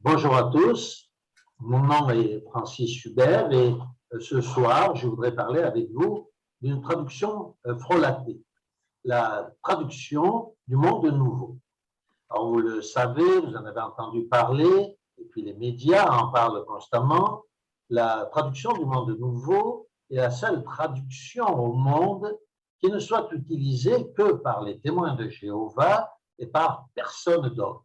Bonjour à tous, mon nom est Francis Hubert et ce soir, je voudrais parler avec vous d'une traduction frelatée, la traduction du monde nouveau. Alors, vous le savez, vous en avez entendu parler, et puis les médias en parlent constamment. La traduction du monde nouveau est la seule traduction au monde qui ne soit utilisée que par les témoins de Jéhovah et par personne d'autre.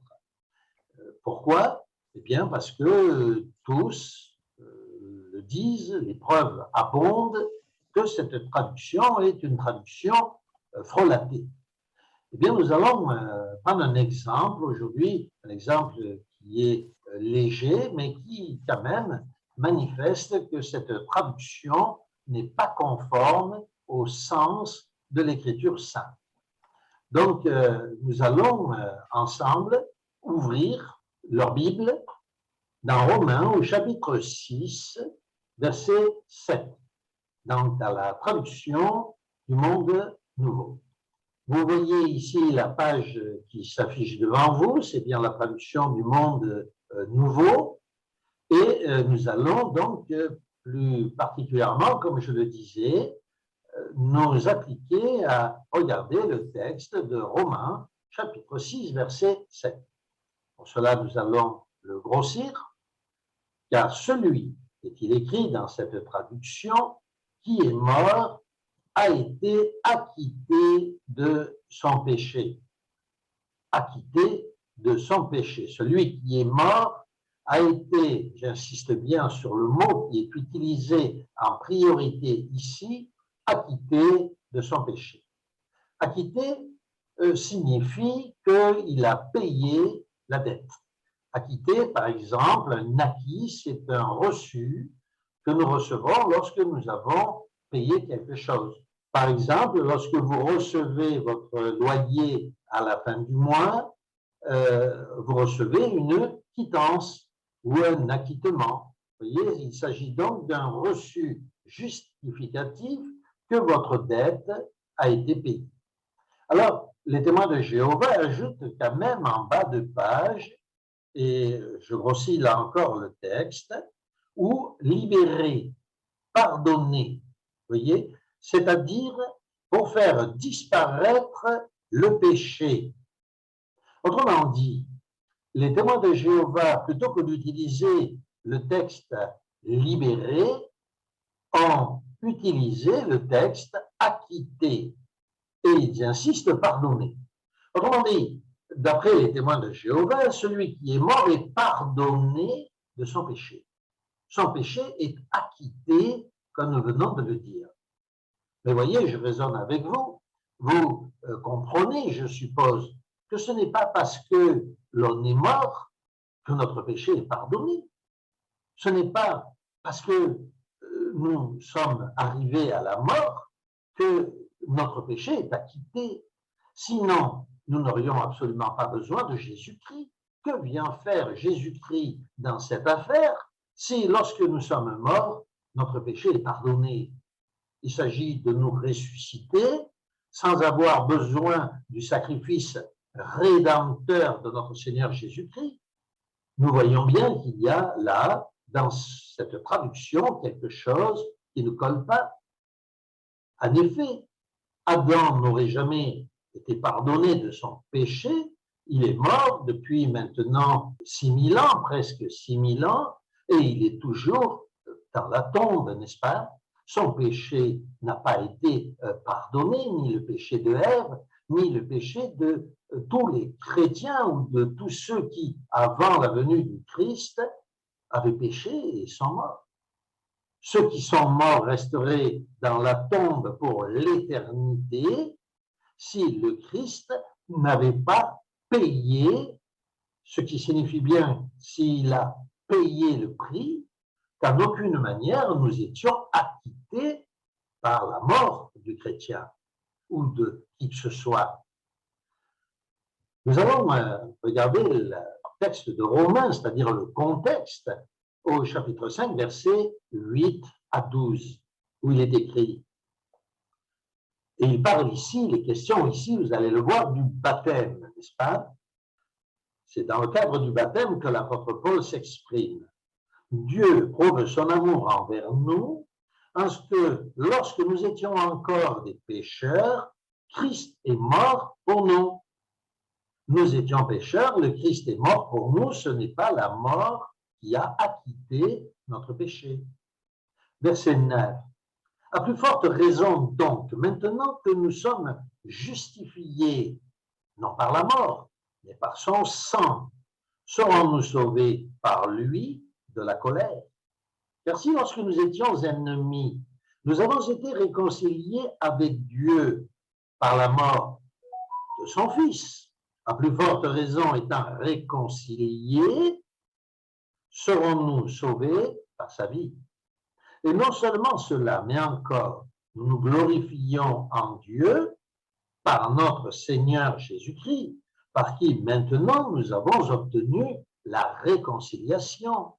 Pourquoi? Eh bien, parce que tous le disent, les preuves abondent que cette traduction est une traduction frelatée. Eh bien, nous allons prendre un exemple aujourd'hui, un exemple qui est léger, mais qui quand même manifeste que cette traduction n'est pas conforme au sens de l'Écriture sainte. Donc, nous allons ensemble ouvrir leur Bible dans Romains au chapitre 6, verset 7, donc dans la traduction du monde nouveau. Vous voyez ici la page qui s'affiche devant vous, c'est bien la traduction du monde nouveau, et nous allons donc plus particulièrement, comme je le disais, nous appliquer à regarder le texte de Romains, chapitre 6, verset 7. Pour cela, nous allons le grossir, car celui, est-il écrit dans cette traduction, qui est mort a été acquitté de son péché. Acquitté de son péché. Celui qui est mort a été, j'insiste bien sur le mot qui est utilisé en priorité ici, acquitté de son péché. Acquitté signifie qu'il a payé la dette. Acquitté, par exemple, un acquis, c'est un reçu que nous recevons lorsque nous avons payé quelque chose. Par exemple, lorsque vous recevez votre loyer à la fin du mois, vous recevez une quittance ou un acquittement. Vous voyez, il s'agit donc d'un reçu justificatif que votre dette a été payée. Alors, les témoins de Jéhovah ajoutent quand même en bas de page, et je grossis là encore le texte, ou libérer, pardonner, vous voyez, c'est-à-dire pour faire disparaître le péché. Autrement dit, les témoins de Jéhovah, plutôt que d'utiliser le texte libéré, ont utilisé le texte acquitté. Et ils insistent pardonner. Autrement dit, d'après les témoins de Jéhovah, celui qui est mort est pardonné de son péché. Son péché est acquitté, comme nous venons de le dire. Mais voyez, je raisonne avec vous. Vous comprenez, je suppose, que ce n'est pas parce que l'on est mort que notre péché est pardonné. Ce n'est pas parce que nous sommes arrivés à la mort que notre péché est acquitté. Sinon, nous n'aurions absolument pas besoin de Jésus-Christ. Que vient faire Jésus-Christ dans cette affaire si, lorsque nous sommes morts, notre péché est pardonné? Il s'agit de nous ressusciter sans avoir besoin du sacrifice rédempteur de notre Seigneur Jésus-Christ. Nous voyons bien qu'il y a là, dans cette traduction, quelque chose qui ne colle pas. En effet, Adam n'aurait jamais été pardonné de son péché. Il est mort depuis maintenant 6000 ans, presque 6000 ans, et il est toujours dans la tombe, n'est-ce pas? Son péché n'a pas été pardonné, ni le péché de Ève, ni le péché de tous les chrétiens ou de tous ceux qui, avant la venue du Christ, avaient péché et sont morts. Ceux qui sont morts resteraient dans la tombe pour l'éternité si le Christ n'avait pas payé, ce qui signifie bien s'il a payé le prix, qu'en aucune manière nous étions acquittés par la mort du chrétien ou de qui que ce soit. Nous allons regarder le texte de Romains, c'est-à-dire le contexte, au chapitre 5, versets 8 à 12, où il est écrit. Et il parle ici, les questions ici, vous allez le voir, du baptême, n'est-ce pas? C'est dans le cadre du baptême que l'apôtre Paul s'exprime. Dieu prouve son amour envers nous en ce que, lorsque nous étions encore des pécheurs, Christ est mort pour nous. Nous étions pécheurs, le Christ est mort pour nous, ce n'est pas la mort qui a acquitté notre péché. Verset 9. À plus forte raison donc, maintenant que nous sommes justifiés, non par la mort, mais par son sang, serons-nous sauvés par lui de la colère. Car si lorsque nous étions ennemis, nous avons été réconciliés avec Dieu par la mort de son Fils, à plus forte raison étant réconciliés, serons-nous sauvés par sa vie. Et non seulement cela, mais encore, nous nous glorifions en Dieu par notre Seigneur Jésus-Christ, par qui maintenant nous avons obtenu la réconciliation.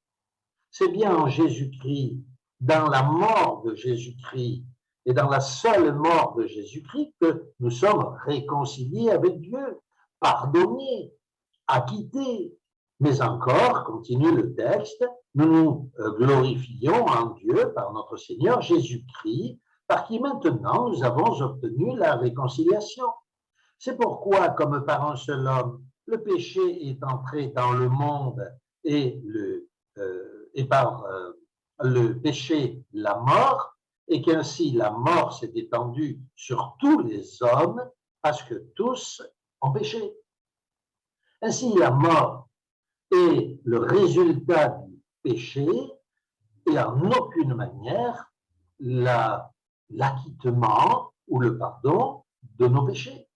C'est bien en Jésus-Christ, dans la mort de Jésus-Christ et dans la seule mort de Jésus-Christ que nous sommes réconciliés avec Dieu, pardonnés, acquittés. Mais encore, continue le texte, nous nous glorifions en Dieu par notre Seigneur Jésus-Christ, par qui maintenant nous avons obtenu la réconciliation. C'est pourquoi, comme par un seul homme, le péché est entré dans le monde et par le péché, la mort, et qu'ainsi la mort s'est étendue sur tous les hommes parce que tous ont péché. Ainsi, la mort est le résultat du péché et en aucune manière l'acquittement ou le pardon de nos péchés.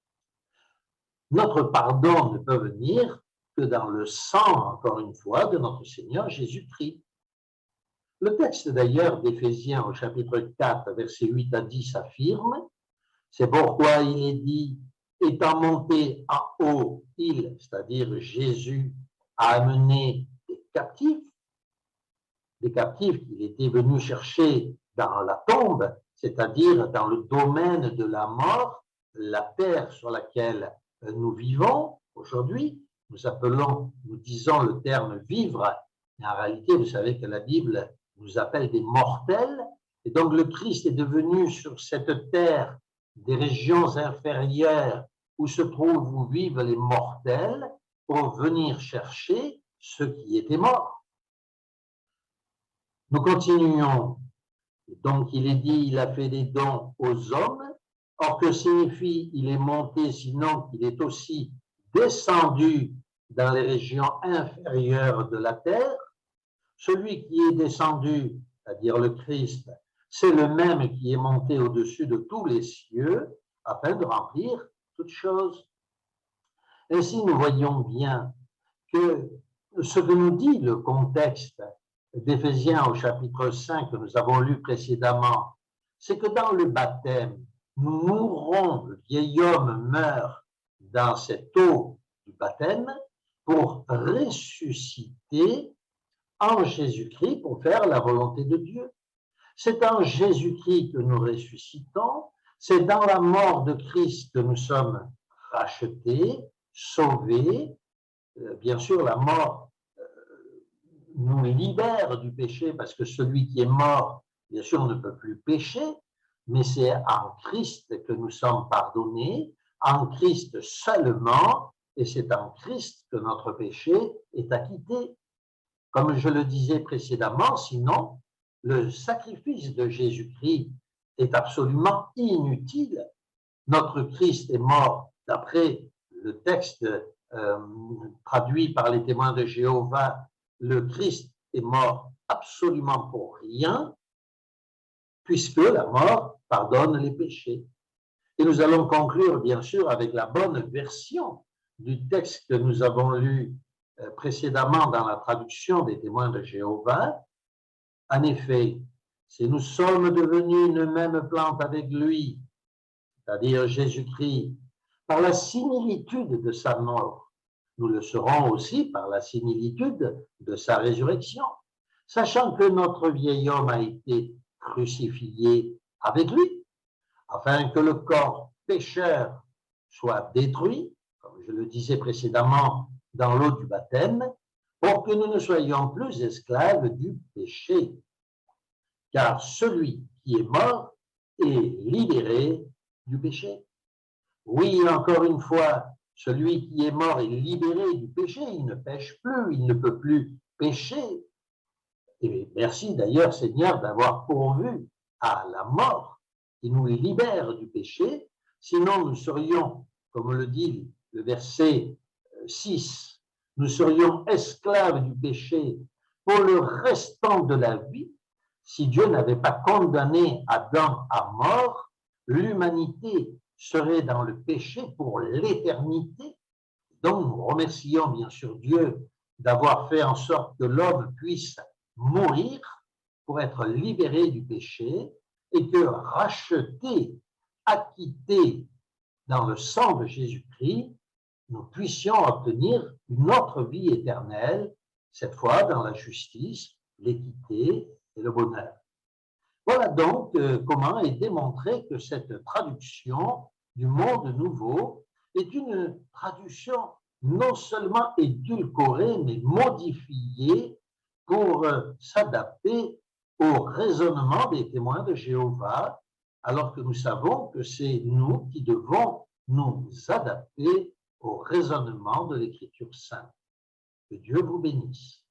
Notre pardon ne peut venir que dans le sang, encore une fois, de notre Seigneur Jésus-Christ. Le texte d'ailleurs d'Éphésiens au chapitre 4, versets 8 à 10 affirme, c'est pourquoi il est dit, étant monté en haut, il, c'est-à-dire Jésus, a amené des captifs qu'il était venu chercher dans la tombe, c'est-à-dire dans le domaine de la mort, la terre sur laquelle nous vivons aujourd'hui. Nous disons le terme vivre, mais en réalité, vous savez que la Bible nous appelle des mortels. Et donc, le Christ est devenu sur cette terre des régions inférieures où se trouvent, où vivent les mortels, pour venir chercher ceux qui étaient morts. Nous continuons. Donc, il est dit, il a fait des dons aux hommes. Or, que signifie il est monté, sinon qu'il est aussi descendu dans les régions inférieures de la terre? Celui qui est descendu, c'est-à-dire le Christ, c'est le même qui est monté au-dessus de tous les cieux afin de remplir toutes choses. Ainsi, nous voyons bien que ce que nous dit le contexte d'Éphésiens au chapitre 5 que nous avons lu précédemment, c'est que dans le baptême, nous mourrons, le vieil homme meurt dans cette eau du baptême pour ressusciter en Jésus-Christ pour faire la volonté de Dieu. C'est en Jésus-Christ que nous ressuscitons, c'est dans la mort de Christ que nous sommes rachetés, sauvés. Bien sûr, la mort nous libère du péché parce que celui qui est mort, bien sûr, ne peut plus pécher, mais c'est en Christ que nous sommes pardonnés, en Christ seulement, et c'est en Christ que notre péché est acquitté. Comme je le disais précédemment, sinon, le sacrifice de Jésus-Christ est absolument inutile. Notre Christ est mort, d'après le texte traduit par les témoins de Jéhovah, le Christ est mort absolument pour rien, puisque la mort pardonne les péchés. Et nous allons conclure, bien sûr, avec la bonne version du texte que nous avons lu précédemment dans la traduction des témoins de Jéhovah. En effet, si nous sommes devenus une même plante avec lui, c'est-à-dire Jésus-Christ, par la similitude de sa mort, nous le serons aussi par la similitude de sa résurrection, sachant que notre vieil homme a été crucifié avec lui, afin que le corps pécheur soit détruit, comme je le disais précédemment, dans l'eau du baptême pour que nous ne soyons plus esclaves du péché. Car celui qui est mort est libéré du péché. Oui, encore une fois, celui qui est mort est libéré du péché, il ne pêche plus, il ne peut plus pécher. Et merci d'ailleurs, Seigneur, d'avoir pourvu à la mort qui nous libère du péché. Sinon, nous serions, comme le dit le verset 6, nous serions esclaves du péché pour le restant de la vie. Si Dieu n'avait pas condamné Adam à mort, l'humanité serait dans le péché pour l'éternité. Donc, nous remercions bien sûr Dieu d'avoir fait en sorte que l'homme puisse mourir pour être libéré du péché et que racheté, acquitté dans le sang de Jésus-Christ, nous puissions obtenir une autre vie éternelle, cette fois dans la justice, l'équité et le bonheur. Voilà donc comment est démontré que cette traduction du monde nouveau est une traduction non seulement édulcorée, mais modifiée pour s'adapter au raisonnement des témoins de Jéhovah, alors que nous savons que c'est nous qui devons nous adapter au raisonnement de l'Écriture sainte. Que Dieu vous bénisse.